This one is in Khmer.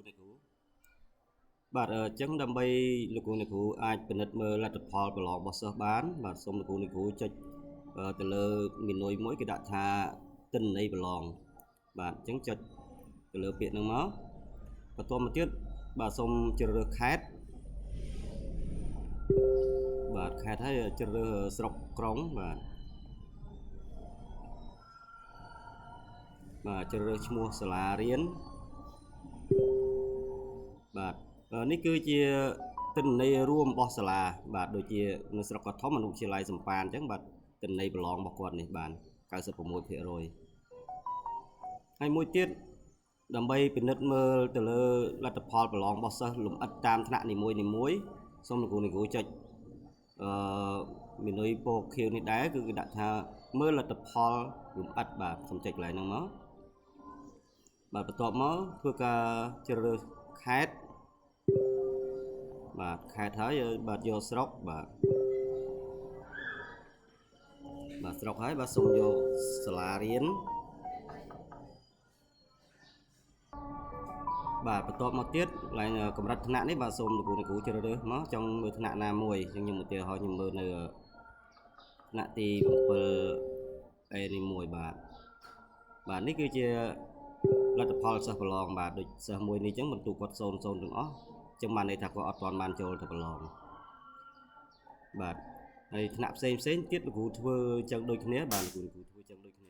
này cũ bạn chẳng đam bay lực của này cũ ai bên đất mơ là tập phò của lò bò sơ bán bạn xong lực của này cũ cho từ lơ miền núi mỗi cái đạn tha tinh đây lòn bạn chẳng cho từ lơ biển nước máu và to một tiết bà xong chờ được khát bạn khai thấy chờ được sọc cống và chờ được mua sả lá riếnបាទនេះគឺជាទិន្នន័យរួមរបស់សាលាបាទដូចជានៅស្រុកកោះធំអនុវិទ្យាល័យសម្ប៉ានអញ្ចឹងបាទទិន្នន័យប្រឡងរបស់គាត់នេះបាន96%ហើយមួយទៀតដើម្បីពិនិត្យមើលទៅលើលទ្ធផលប្រឡងរបស់សិស្សលំអិតតាមថ្នាក់នីមួយៗសូមលោកគ្រូចុចមេនុយពណ៌ខៀវនេះដែរគឺគេដាក់ថាមើលលទ្ធផលលំអិតបាទសូមចុចកន្លែងហ្នឹងមកបាទបន្ទាប់មកធ្វើការជ្រើសរើសខេត្តបាទខេត្តហើយបាទយកស្រុកបាទស្រុកហើយបាទសូមយកសាលារៀនបាទបន្ទាប់មកទៀតកន្លែងកម្រិតថ្នាក់នេះបាទសូមលោកគ្រូជ្រើសរើសមកចង់មើលថ្នាក់ណាមួយអញ្ចឹងខ្ញុំឧទាហរណ៍ខ្ញុំមើលនៅថ្នាក់ទី7 A នេះមួយបាទនេះគឺជាលទ្ធផលសិស្សប្រឡងបាទដូចសិស្សមួយនេះអញ្ចឹងបន្ទុកគាត់0 0ទាំងអស់ចឹងបានន័យថាគាត់អត់ទាន់បានចូលទៅប្រឡងបាទហើយថ្នាក់ផ្សេងទៀតលោកគ្រូធ្វើចឹងដូចគ្នាបាទលោកគ្រូធ្វើចឹងដូចគ្នា